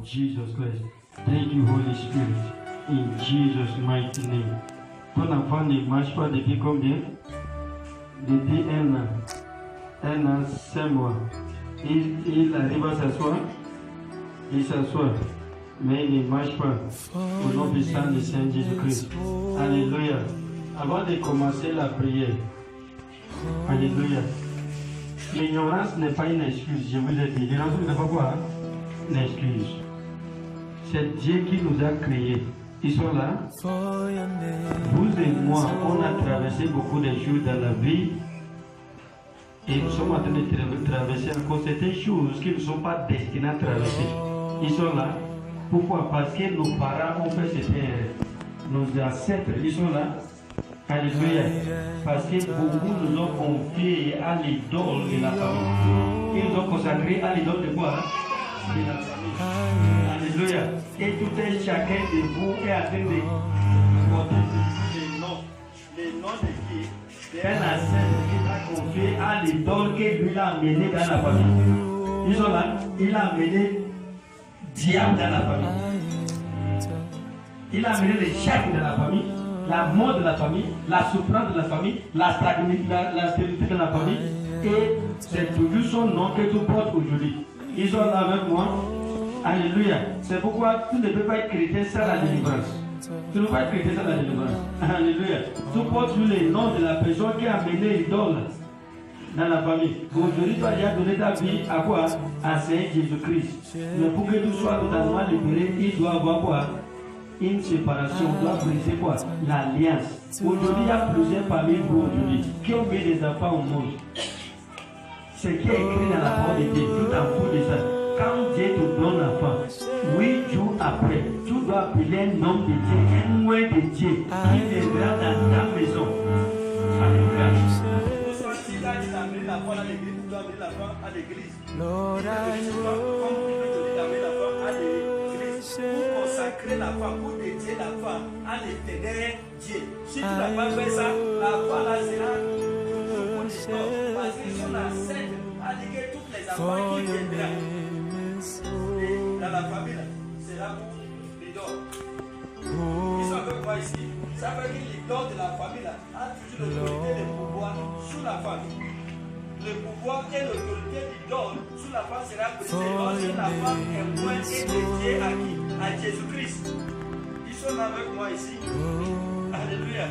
of Jesus Christ. Thank you, Holy Spirit. In Jesus' mighty name. Ton enfant ne marche pas depuis combien? Depuis 1 an. 1 an, 5 mois. Il arrive à s'asseoir. Il s'assoit. Mais il ne marche pas. Au nom puissant du Seigneur Jésus-Christ. Alléluia. Avant de commencer la prière. Alléluia. L'ignorance n'est pas une excuse, je vous le dis. L'ignorance n'est pas quoi? Une excuse. C'est Dieu qui nous a créés. Ils sont là. Vous et moi, on a traversé beaucoup de choses dans la vie. Et nous sommes en train de traverser encore certaines choses qui ne sont pas destinées à traverser. Ils sont là. Pourquoi? Parce que nos parents ont fait cette erreur. Nos ancêtres, ils sont là. Alléluia. Parce que beaucoup nous ont confiés à l'idole de la famille. Ils nous ont consacrés à l'idole de quoi? De la famille. Alléluia. Et tout un chacun de vous est en train de porter les noms de qui? Un ancêtre qui t'a confié à l'idole que lui a amené dans la famille. Ils sont là. Il a amené diable dans la famille. Il a amené les chefs de la famille. La mort de la famille, la souffrance de la famille, la stérilité de la famille, et c'est toujours son nom que tu portes aujourd'hui. Ils sont là avec moi. Alléluia. C'est pourquoi tu ne peux pas être chrétien sans la délivrance. Tu ne peux pas être chrétien sans la délivrance. Alléluia. Tu portes sur les noms de la personne qui a mené l'idole dans la famille. Aujourd'hui, tu as déjà donné ta vie à quoi? À Seigneur Jésus-Christ. Mais pour que tu sois totalement libéré, il doit avoir quoi? Une séparation, doit briser quoi? L'alliance. Aujourd'hui, il y a plusieurs parmi vous aujourd'hui qui ont mis des enfants au monde. Ce qui est écrit dans la parole de Dieu, tout en fous de ça. Quand Dieu te donne l'enfant, 8 jours après, tu dois appeler un homme de Dieu, un moyen de Dieu qui viendra dans ta maison. Alléluia. Si là, tu as amené l'enfant à l'église, tu dois amener l'enfant à l'église. Lord, I pour consacrer la femme, pour dédier la femme à l'éternel Dieu. Si tu n'as pas fait ça, la femme là sera parce qu'ils sont la scène à dire que toutes les enfants qui viendront dans la famille là, sera pour l'idole. Ils sont avec moi ici. Ça veut dire que l'idole de la famille là a toujours l'autorité de pouvoir sous la famille. Le pouvoir et l'autorité d'idole sous la femme sera brisée lorsque la femme est moins et dédiée à qui? À Jésus-Christ. Ils sont là avec moi ici. Alléluia.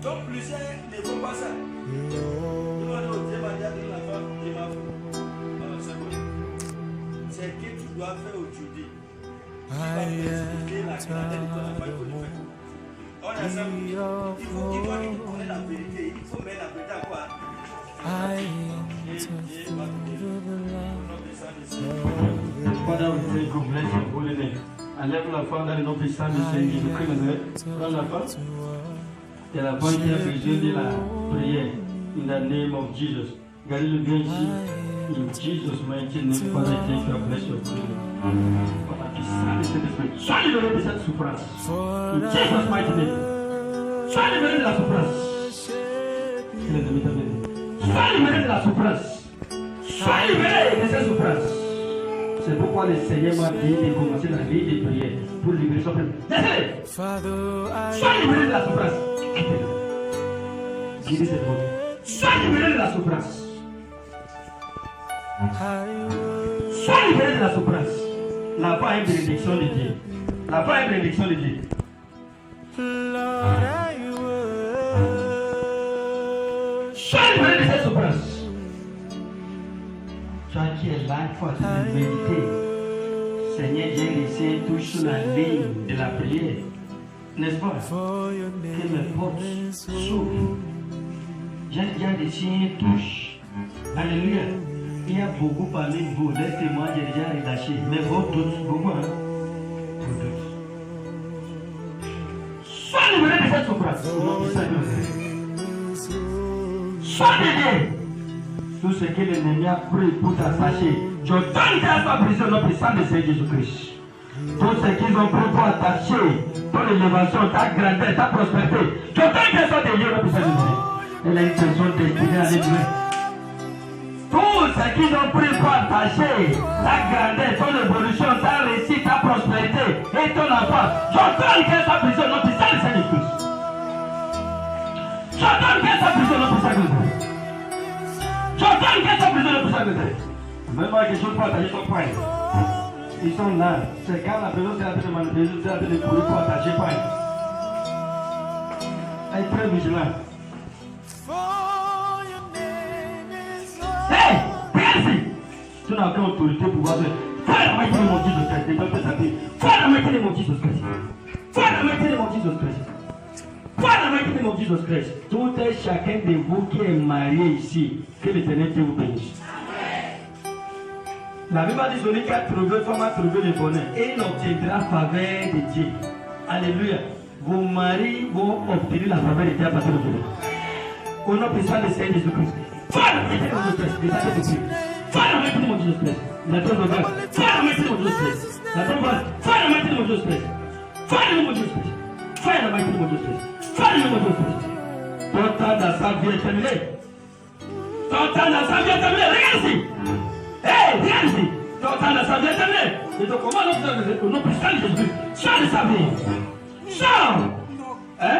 Donc plusieurs ne font pas ça. C'est ce que tu dois faire aujourd'hui. Tu vas expliquer la clarté de ton enfant. On a ça. Il faut qu'il connaisse la vérité. Il faut mettre la vérité à quoi? Father, we pray, God bless your holy name. Enlève la femme dans le nom puissant du Seigneur Jésus-Christ. Prends la femme. C'est la femme qui a besoin de la prière. In the name of Jesus. Gardez-le bien ici. In Jesus' mighty name, Father, thank you, bless your holy name. Par la puissance de cet esprit, sois libéré de cette souffrance. In Jesus' mighty name. Sois libéré de la souffrance. Sois libéré de la souffrance. Sois libéré de cette souffrance. C'est pourquoi le Seigneur m'a dit de commencer la vie de prière pour libérer son peuple. Laissez-le. Sois libéré de la souffrance. Quittez cette route. Sois libéré de la souffrance. Sois libéré de la souffrance. La foi est une bénédiction de Dieu. La foi est une bénédiction de Dieu. Sois libéré de cette souffrance. Toi qui es là, il faut te méditer. Seigneur, j'ai laissé tout sur la ligne de la prière. N'est-ce pas? Que mes portes s'ouvrent. J'ai déjà laissé une touche. Alléluia. Il y a beaucoup parmi vous. Laissez-moi, j'ai déjà relâché. Mais vos doutes, beaucoup, hein? Vos doutes. Sois libéré de cette souffrance. Sois libéré. Tout ce que l'ennemi a pris pour t'attacher, je donne à ta prison au puissant de Seigneur Jésus-Christ. Tout ce qu'ils ont pris pour attacher ton élévation, ta grandeur, ta prospérité, je donne qu'elles soient déliées au puissant de Jésus. Elle a une personne destinée à l'élever. Tout ce qu'ils ont pris pour attacher ta grandeur, ton évolution, ta réussite, ta enfant. J'entends qu'elle soit prison, non, c'est ça le Saint-Esprit. J'entends qu'elle soit prison, non, c'est ça le Saint-Esprit. J'entends qu'elle soit prison, non, c'est ça le Saint-Esprit. Même pas quelque chose pour attacher ton poing. Ils sont là. C'est quand la personne s'est en train de manipuler, c'est en train de courir pour attacher le poing. Elle est très vigilante. Hey! Regarde ici! Tu n'as aucune autorité pour pouvoir faire. Faut la moitié de mon Jesus Christ. Faut la moitié de mon Jesus Christ. Faut la moitié de mon Jesus Christ. Faut la moitié de mon Jesus Christ. Tout est chacun de vous qui est marié ici. Que l'Éternel vous bénisse. La Bible dit celui qui a trouvé femme a trouvé le bonheur. Et il obtiendra la faveur de Dieu. Alléluia. Vos maris vont obtenir la faveur de Dieu à partir d'aujourd'hui. Au nom puissant de Seigneur Jésus-Christ. Faut la moitié de mon Jesus Christ. Faut la moitié de mon Jesus Christ. La tombe va. Faut la moitié de mon Jesus Christ. La tombe va. Faut la moitié de mon Jesus Christ. Faut la moitié de mon Jesus Christ. Faut la moitié de mon Jesus Christ. Faut la moitié de mon Jesus Christ. Ton temps dans sa vie est terminé. Ton temps dans sa vie est terminé. Regarde ici. Hey, regarde ici. Ton temps dans sa vie est terminé. Et donc comment au nom puissant de Jésus-Christ. Sors de sa vie. Sors. Hein?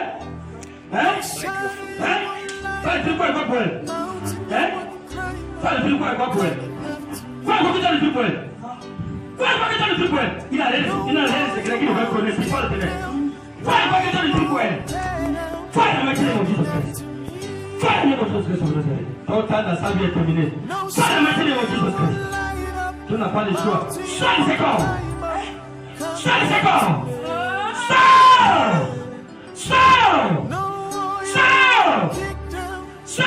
Hein? Hein? Ça le fait quoi pour elle? Hein? Ça le fait quoi pour elle? Quoi que tu as le fait pour elle? Quoi que tu as le fait pour elle? Il a rien de secret qu'il va connaître. Il faut le tenir. Quoi que tu as le fait pour elle? Quoi la moitié de mon Jesus Christ? Quoi la moitié de mon Jesus Christ? Ton temps dans sa vie est terminé. Quoi la moitié de mon Jesus Christ? Tu n'as pas le choix. Sois le second. Sois le second. Sors! Sors! Sors! Sors!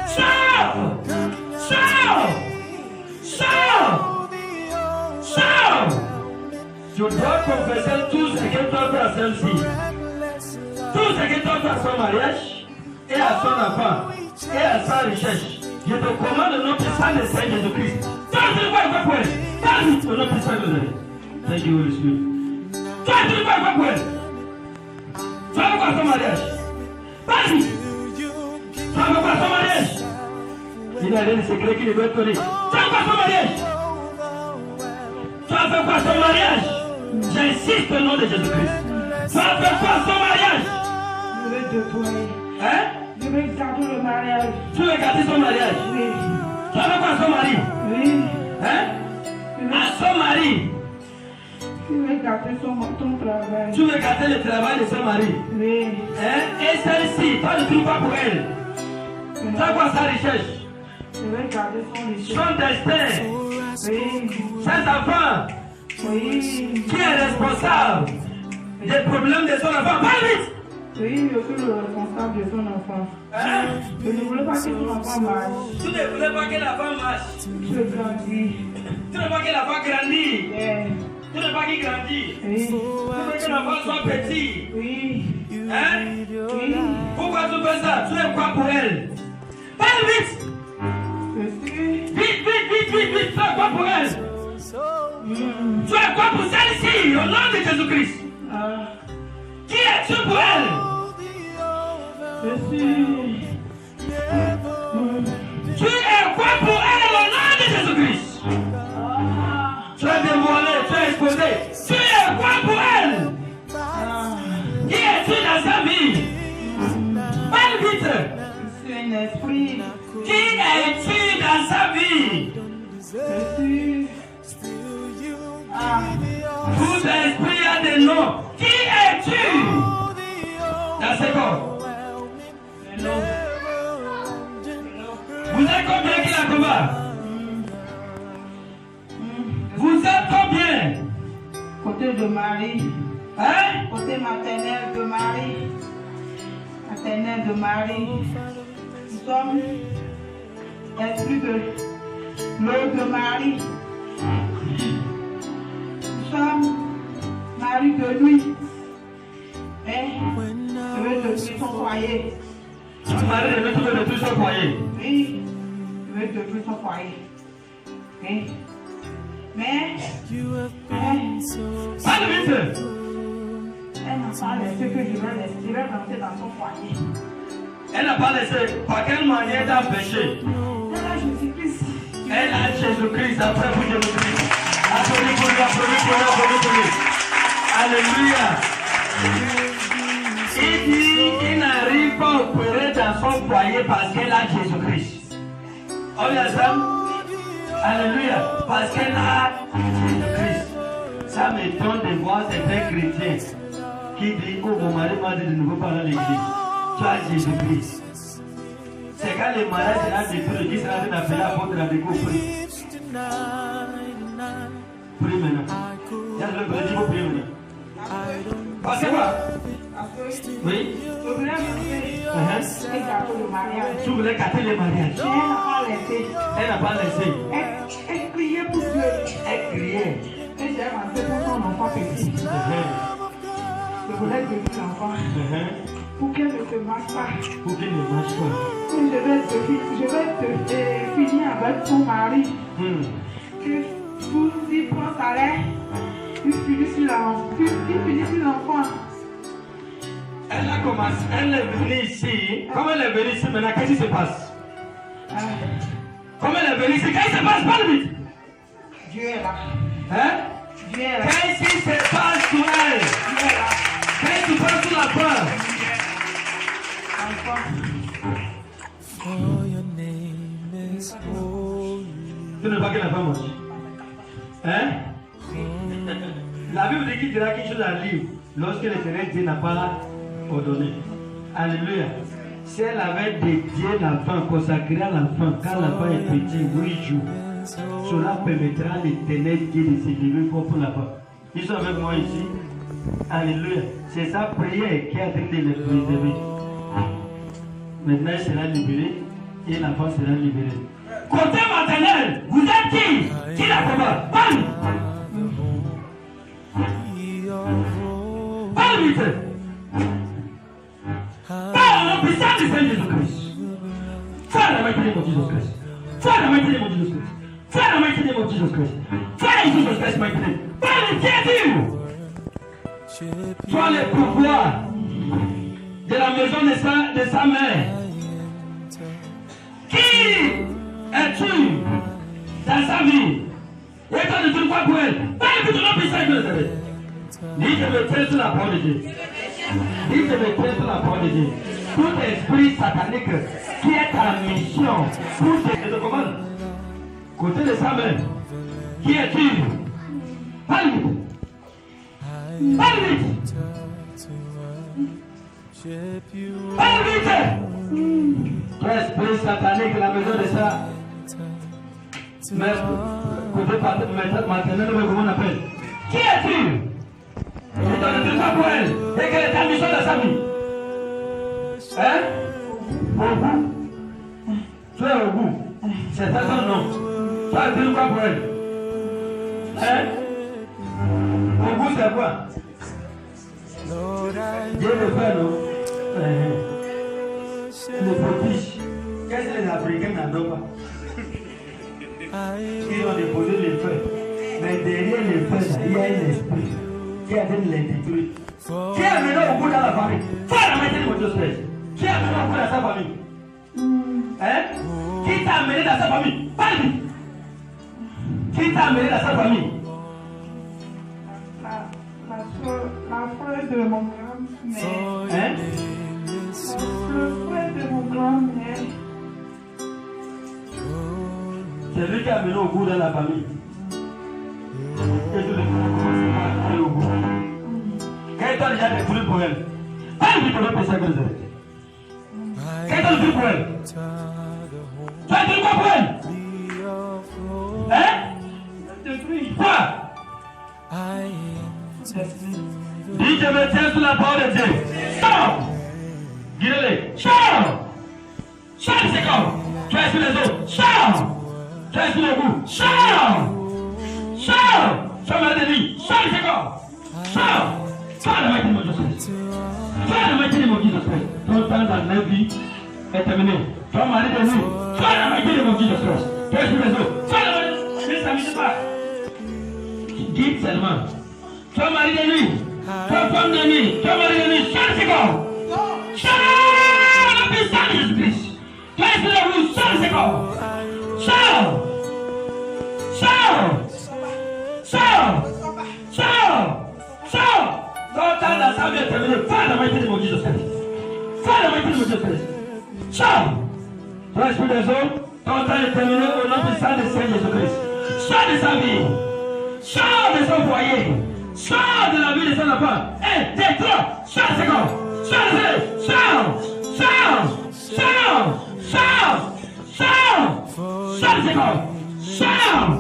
Sors! Sors! Sors! Sors! Tu dois confesser tout ce que toi fais à celle-ci. Tout ce que toi fais à son mariage et à son enfant et à sa recherche. Je te commande au nom puissant de Seigneur Jésus-Christ. Toi, tu ne vois pas pour elle. Vas-y, au nom puissant de Jésus. Thank you, Holy Spirit. Toi, tu ne vois pas pour elle. Tu vas voir ton mariage. Vas-y. Tu vas voir ton mariage. Il n'y a rien de secret qui ne veut donner. Tu vas voir ton mariage. Tu vas faire quoi ton mariage? J'insiste au nom de Jésus-Christ. Tu vas faire quoi ton mariage? Je vais te nettoyer. Hein? Je vais garder le mariage. Tu veux garder son mariage? Oui. Tu vas faire quoi son mari? Oui. Hein? À son mari. Je vais garder ton travail. Tu veux garder le travail de son mari? Oui. Hein? Et celle-ci, toi ne trouves pas pour elle. Tu vas quoi sa recherche? Je vais garder son richesse. Son destin. Oui. Ses enfants. Oui. Qui est responsable des problèmes de son enfant? Parle vite! Oui, je suis le responsable de son enfant. Hein? Je ne voulais pas que son enfant marche. Tu ne voulais pas que l'enfant marche. Je grandis. Tu ne veux pas que l'enfant grandisse. Yeah. Tu ne veux pas qu'il grandisse. Oui. Tu veux que l'enfant soit petit. Oui. Hein? Oui. Pourquoi tu fais ça? Tu es quoi pour elle? Parle vite! Je suis. Vite! Tu es quoi pour elle? Tu es quoi pour celle-ci? Au nom de Jésus-Christ. Qui es-tu pour elle? Je suis. Tu es quoi pour elle au nom de Jésus-Christ? Tu es dévoilé, tu es exposé. Tu es quoi pour elle? Qui es-tu dans sa vie? Parle vite. Je suis un esprit. Qui es-tu dans sa vie? Je suis. Tout esprit a des noms. Qui es-tu dans ce corps? Vous êtes combien qui la combat? Vous êtes combien? Côté de Marie. Hein? Côté maternel de Marie. Maternel de Marie. Nous sommes esprit de l'eau de Marie. Nous sommes Marie de nuit. Et je veux détruire son foyer. Marie, tu veux détruire son foyer? Oui, je veux détruire son foyer. Oui. Mais Parle vite. elle n'a pas laissé que je vais rentrer dans son foyer. Elle n'a pas laissé. Par quelle manière d'empêcher? Elle a Jésus-Christ. Elle a Jésus-Christ. Après vous, Jésus-Christ. Applaudis pour lui, applaudis pour lui, applaudis pour lui. Alléluia. Il dit qu'il n'arrive pas à opérer dans son foyer parce qu'elle a Jésus-Christ. On y a ça? Alléluia. Parce qu'elle a Jésus-Christ. Ça m'étonne de voir certains chrétiens qui disent, oh mon mari m'a dit de ne pas parler à l'église. Tu as Jésus-Christ. C'est quand le mariage sera détruit, qui sera venu appeler l'apôtre avec vous. Prie maintenant. Il y a le vrai niveau, prie maintenant. Parce que quoi? Oui. Tu voulais gâter le mariage. Elle n'a pas laissé. Elle criait pour Dieu. Elle criait. Et j'ai avancé pour son enfant petit. Je voulais devenir l'enfant. Pour qu'elle ne se marche pas. Pour qu'elle ne marche pas. Et je vais te finir avec ton mari. Que vous y prend sa lait. Il finit sur l'enfant. Elle a commencé, elle est venue ici. Comme elle est venue ici maintenant, qu'est-ce qui se passe? Comme elle est venue ici, qu'est-ce qui se passe? Parle vite. Dieu est là. Hein? Dieu est là. Qu'est-ce qui se passe sur elle? Dieu est là. Qu'est-ce qui se passe sur la peur? Tu ne vois que la femme aussi. Hein? La Bible dit qu'il dira quelque chose à lire lorsque l'Éternel Dieu n'a pas ordonné. Alléluia. Si elle avait dédié l'enfant, consacré à l'enfant, quand l'enfant est petit, 8 jours, cela permettra à l'Éternel Dieu de se lever pour l'enfant. Ils sont avec moi ici. Alléluia. C'est sa prière qui a train de le préserver. Maintenant, il sera libéré et l'enfant sera libéré. Côté maternel, vous êtes qui? Qui l'a fait? Parle! Parle vite! Parle en puissance du Seigneur Jésus-Christ! Fais la mighty name of Jesus Christ! Fais la mighty name of Jesus Christ! Fais la mighty name of Jesus Christ! Fais Jesus Christ mighty name! Parle, qui es-tu? Sois le pouvoir de la maison de sa mère. Qui es-tu dans sa vie? Et toi, ne te crois pour elle. Parle que tu n'as plus ça que le savez. Dis je me tiens sur la parole de Dieu. Dis je me tiens sur la parole de Dieu. Tout esprit satanique qui est en mission pour te commande. Côté de sa mère. Qui es-tu? Parle vite. Parle vite. Parle vite. Tout esprit satanique la maison de ça. Mais côté maternel, comment on appelle? Qui es-tu? Tu donnes tout ça pour elle. Et quelle est ta mission dans sa vie? Hein? Au bout. Tu es au bout. C'est ça son nom. Tu as dit quoi pour elle? Hein? Au bout c'est quoi? Dieu le fait, non? Le prodige. Qu'est-ce que les Africains n'adorent pas? Ils ont déposé les feux. Mais derrière les feux, il y a un esprit qui a de les détruire. Qui a maintenant au bout dans la famille? Faut la mettre dans votre espèce. Qui a maintenant au bout dans sa famille? Hein? Qui t'a amené dans sa famille? Parle! Qui t'a amené dans sa famille? La frère de mon grand-mère. Hein? Le frère de mon grand-mère. C'est lui qui a amené au bout dans la famille. Et tout le monde commence à aller au bout. Quand il t'a déjà détruit pour elle, parle du problème pour ça que vous avez. Quand il t'a détruit pour elle, tu as détruit quoi pour elle? Hein? Détruit quoi? Dis je me tiens sur la parole de Dieu. Chant! Dis-le. Chant! Chant c'est comme. Tu es sur les eaux. Chant! Tu es sur le bout. Chant! Chant! Chant m'a dit. Chant c'est comme. Chant! Chant le mighty name of Jesus. Chant le mighty name of Jesus Christ. Ton temps dans la vie est terminé. Ton mari de nous. Chant le mighty name of Jesus Christ. Tu es sur les eaux. Chant le mighty name. Ne s'amuse pas. Dis seulement. Ton mari de nuit, ton femme de nuit, ton mari de nuit, chante c'est quoi? Chante la puissance de Jésus-Christ. Qu'est-ce que vous chante c'est quoi? Chante! Chante! Chante! Chante! Chante! sa vie est terminée. Va dans la main de mon Jésus Christ. Va dans la main de mon Jésus Christ. Ciao. Toi, esprit des hommes, ton temps est terminé au nom du sang du Seigneur Jésus-Christ. Sors de sa vie. Sors de son foyer. Sors de la vie de son enfant. 1, 2, 3. Sors de ses corps. Sors de ses corps. Sors. Sors. Sors. Sors. Sors. Sors de ses corps. Sors.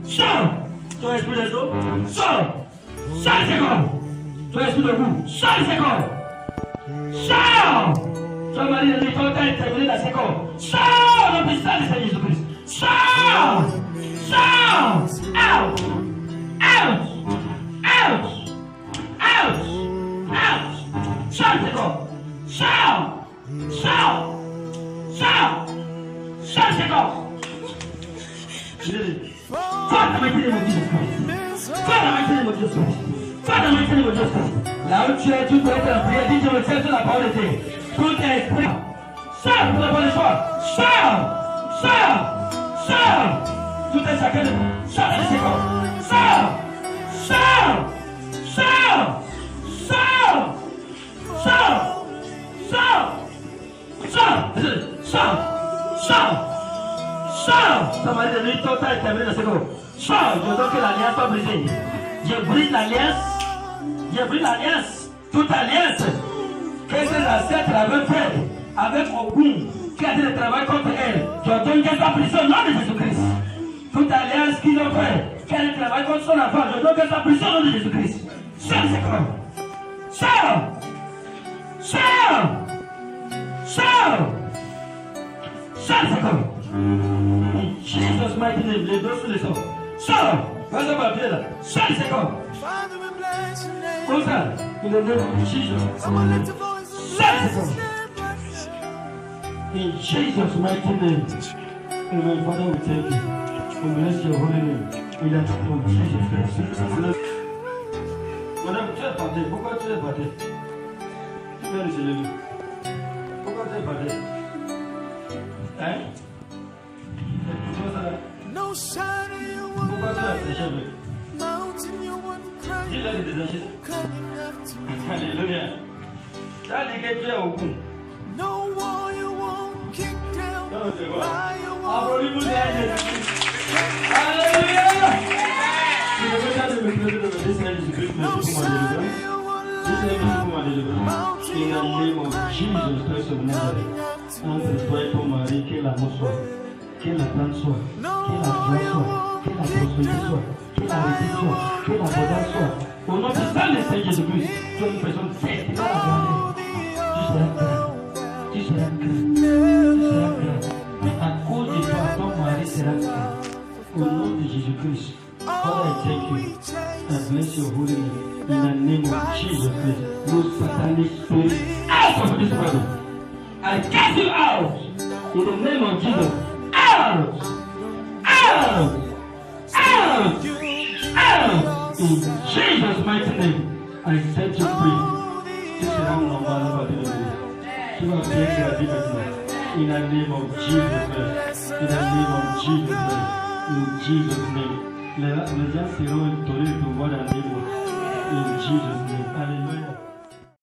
Sors. Toi, esprit des hommes, sors. Sors de ses corps. Toi, esprit de vous, sors de ses corps. Sors. Toi, Marie, le temps est terminé dans ses corps. Sors le puissant du Seigneur Jésus-Christ. Sors. Sors. Out. Out. Out. Out. Out. Sors de ses corps. Sors. Sors. Sors. Sors de ses corps. Father, my name of Jesus Christ. Father, my name of Jesus Christ. Father, my name of Jesus Christ. Là où tu es, tu dois être en prière. Dis, je me tiens sur la parole de Dieu. Tout est esprit. Sors pour la bonne foi. Sors. Sors. Sors. Tout est chacun de vous. Sors de ses corps. Sors. Sors. Sors. Sors. Sors. Sors. Sors. Sors. Sors. Sors! Ça m'a dit de nuit, ton temps est terminé dans ce corps. Sors! Je veux que l'alliance soit brisée. Je brise l'alliance. Je brise l'alliance. Toute alliance que ses ancêtres avaient fait avec Ogun, qui a dit le travail contre elle. Je donne qu'elle soit brisée au nom de Jésus-Christ. Toute alliance qu'ils ont fait, qu'elle travaille contre son enfant, je donne qu'elle soit brisée au nom de Jésus-Christ. Sors de ce corps. Sors! Sors! Sors! Sors de ce corps. Jesus mighty name, les deux sous les sons. Sors! Vas-y, ma pied là. Sors de ce corps. Comme ça, in the name of Jesus. Sors de ce corps. In Jesus mighty name. Amen. Father, we thank you. We bless your holy name. In the name of Jesus Christ. Madame, tu es partie. Pourquoi tu es partie? Tu viens de se lever. Pourquoi tu es partie? Hein? No shadow you won't Pourquoi tu as séché? mountain you won't cry Dis-le de désacher. coming after me. Alléluia. Tu as dit que tu es au bout. No wall you won't kick down. Non, c'est quoi? Fire you won't Applaudis-vous bien, Jésus-Christ. Alléluia. Si je veux dire de me pleurer de me Seigneur Jésus-Christ, merci pour ma délivrance. Dis Seigneur, merci pour ma délivrance. In the name of Jesus Christ of Nazareth. Entre toi et ton mari, que l'amour soit, que l'attente soit, que la joie soit, que la prospérité soit, que la réussite soit, que l'abondance soit. Au nom du sang de Seigneur Jésus-Christ, tu es une personne sainte qui va la garder. Tu seras grand. Tu seras grand. Tu seras grand. À cause de toi, ton mari sera grand. Au nom de Jésus-Christ, Father, I thank you. I bless your holy name. In the name of Jesus Christ, no satanic spirit out of this brother. I cast you out. In the name of Jesus. Out! Out! Out! Out! In Jesus' mighty name, I set you free. Tu seras normal à partir de aujourd'hui. Tu vas bien sur la vie maintenant. In the name of Jesus Christ. In the name of Jesus Christ. In Jesus' name. Les gens seront étonnés de te voir dans les mots. In Jesus' name. Alléluia.